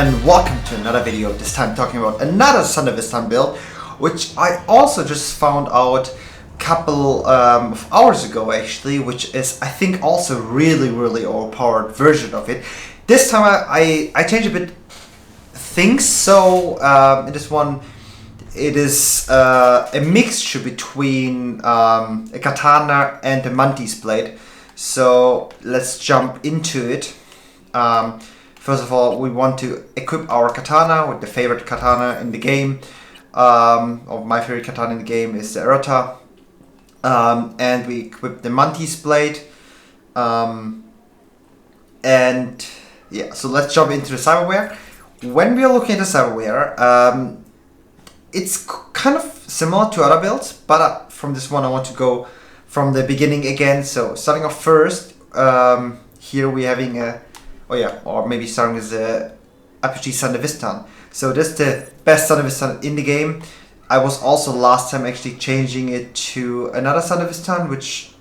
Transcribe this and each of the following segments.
and welcome to another video, this time talking about another SANDEVISTAN build, which I also just found out a couple of hours ago actually, which is I think also really overpowered version of it. This time I changed a bit things, so in this one it is a mixture between a katana and a mantis blade. So let's jump into it. First of all, we want to equip our katana with the favorite katana in the game. Or my favorite katana in the game is the Erota. And we equip the mantis blade. And yeah, so let's jump into the cyberware. When we are looking at the cyberware, it's kind of similar to other builds, but from this one I want to go from the beginning again. So starting off first, here we're having a, or maybe starting with the RPG SANDEVISTAN. So this is the best SANDEVISTAN in the game. I was also last time actually changing it to another SANDEVISTAN, which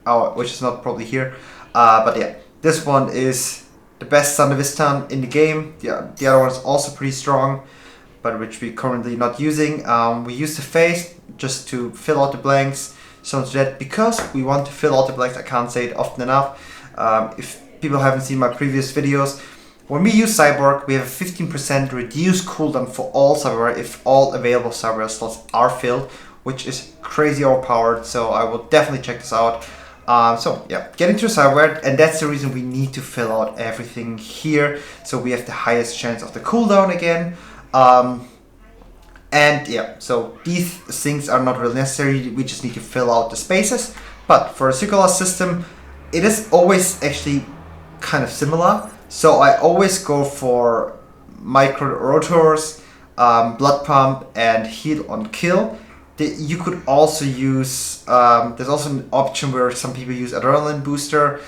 is not probably here. But yeah, this one is the best SANDEVISTAN in the game. Yeah, the other one is also pretty strong, but which we're currently not using. We use the face just to fill out the blanks. So that because we want to fill out the blanks, I can't say it often enough. If people haven't seen my previous videos, when we use Cyborg, we have a 15% reduced cooldown for all cyberware if all available cyberware slots are filled, which is crazy overpowered. So I will definitely check this out. So yeah, get into cyberware, and that's the reason we need to fill out everything here, so we have the highest chance of the cooldown again. And yeah, so these things are not really necessary, we just need to fill out the spaces. But for a circular system, it is always actually kind of similar. So I always go for micro rotors, blood pump, and heal on kill. You could also use, there's also an option where some people use adrenaline booster,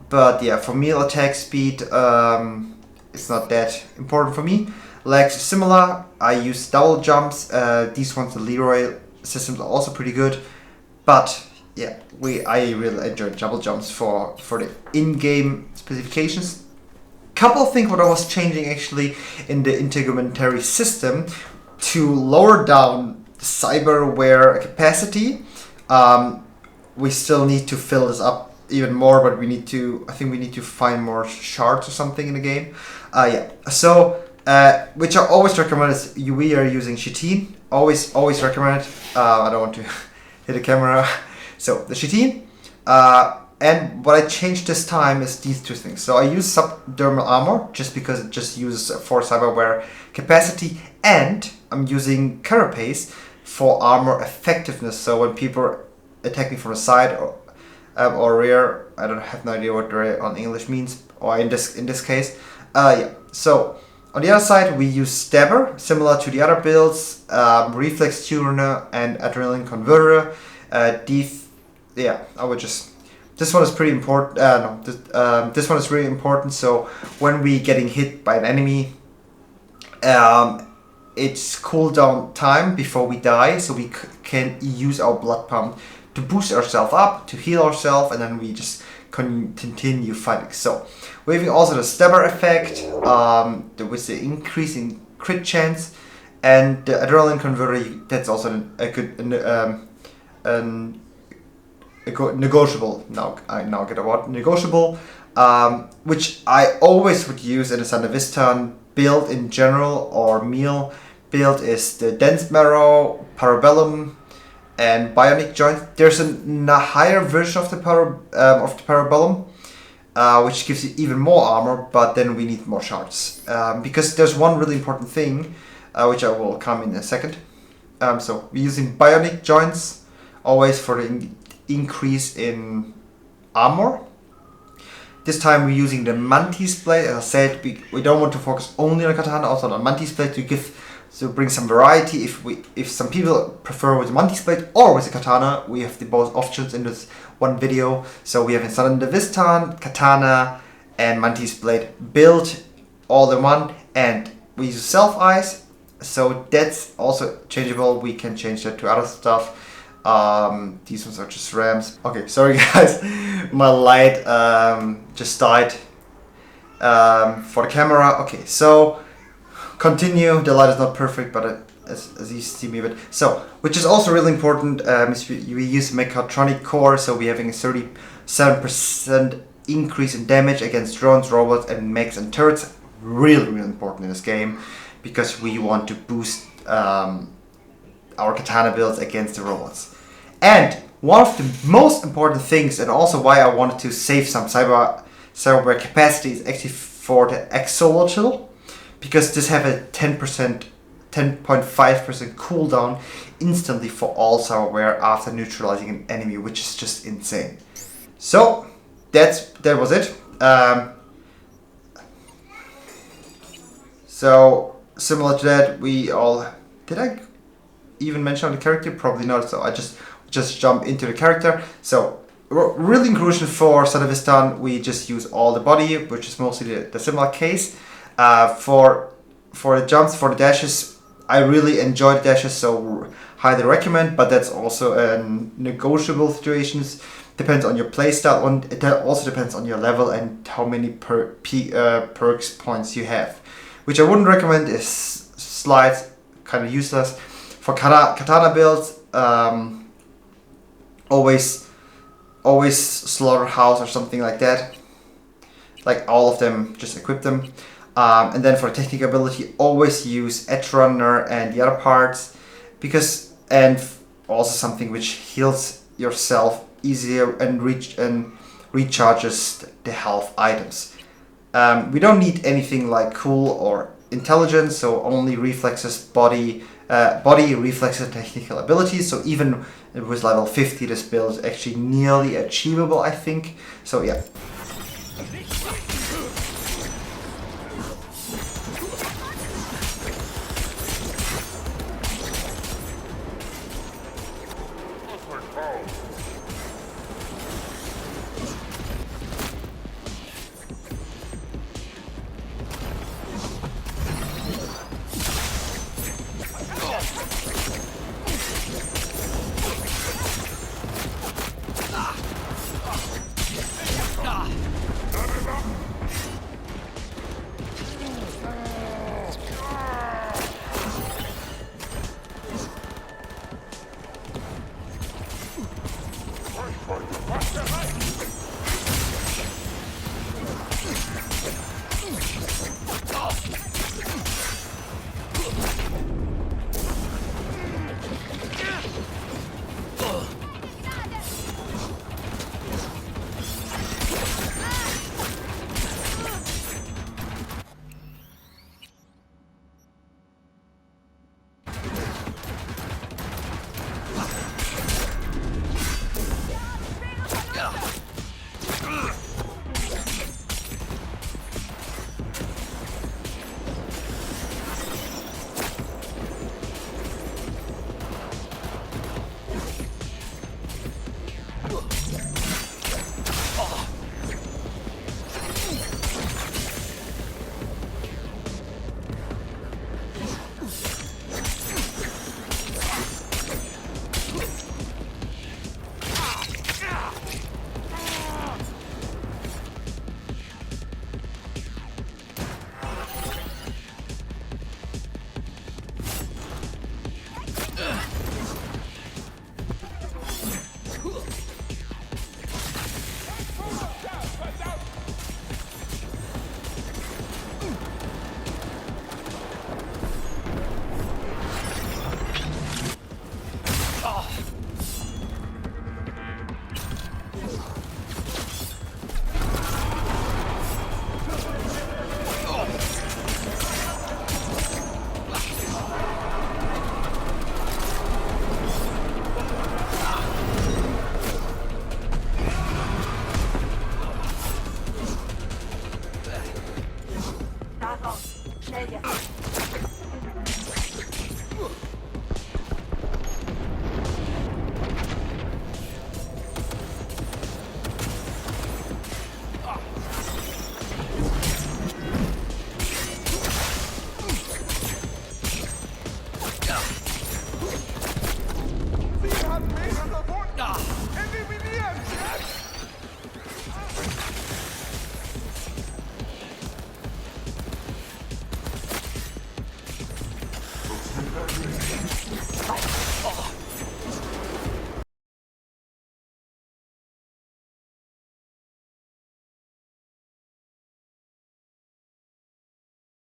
but yeah, for melee attack speed, it's not that important for me. Legs similar, I use double jumps. These ones, the Leroy systems, are also pretty good, but yeah, I really enjoy double jumps for the in-game specifications. Couple of things what I was changing actually in the integumentary system to lower down the cyberware capacity. We still need to fill this up even more, but I think we need to find more shards or something in the game. Yeah, so which I always recommend is we are using chitin. Always recommend it. I don't want to hit the camera. So the chitin. And what I changed this time is these two things. So I use subdermal armor just because it just uses for cyberware capacity, and I'm using carapace for armor effectiveness. So when people are attacking from the side or rear, I don't have no idea what rear on English means, or in this case, yeah. So on the other side we use stabber, similar to the other builds, reflex tuner and adrenaline converter. This one is pretty important. This one is really important. So when we getting hit by an enemy, it's cooldown time before we die, so we can use our blood pump to boost ourselves up, to heal ourselves, and then we just continue fighting. So we're having also the stabber effect, with the increase in crit chance, and the adrenaline converter. That's also a good negotiable. Now I get a word, negotiable, which I always would use in a SANDEVISTAN build in general, or meal build, is the dense marrow, parabellum, and bionic joint. There's a higher version of the parabellum, which gives you even more armor, but then we need more shards, because there's one really important thing, which I will come in a second. So we're using bionic joints always for the increase in armor. This time we're using the mantis blade. As I said, we don't want to focus only on katana, also on mantis blade to bring some variety. If some people prefer with the mantis blade or with the katana, we have the both options in this one video. So we have in SANDEVISTAN, katana and mantis blade built all in one, and we use self ice, so that's also changeable. We can change that to other stuff. These ones are just rams. Okay, sorry guys, my light just died for the camera. Okay, so continue. The light is not perfect, but as you see me, but so which is also really important. Is we use mechatronic core, so we're having a 37% increase in damage against drones, robots, and mechs and turrets. Really, really important in this game because we want to boost our katana builds against the robots. And one of the most important things, and also why I wanted to save some cyberware capacity, is actually for the exovolatile, because this have a 10.5% cooldown instantly for all cyberware after neutralizing an enemy, which is just insane. So that was it. So similar to that, did I even mention the character? Probably not. So I just jump into the character. So really crucial for SANDEVISTAN, we just use all the body, which is mostly the similar case. For the jumps, for the dashes, I really enjoy the dashes, so highly recommend, but that's also a negotiable situations. Depends on your playstyle, and it also depends on your level and how many perks points you have. Which I wouldn't recommend is slides, kind of useless. For katana builds, always slaughterhouse or something like that. Like all of them, just equip them. And then for technical ability, always use Edge Runner and the other parts, and also something which heals yourself easier and recharges the health items. We don't need anything like cool or intelligence, so only reflexes, body reflexes, technical abilities. So even with level 50, this build is actually nearly achievable, I think. So yeah.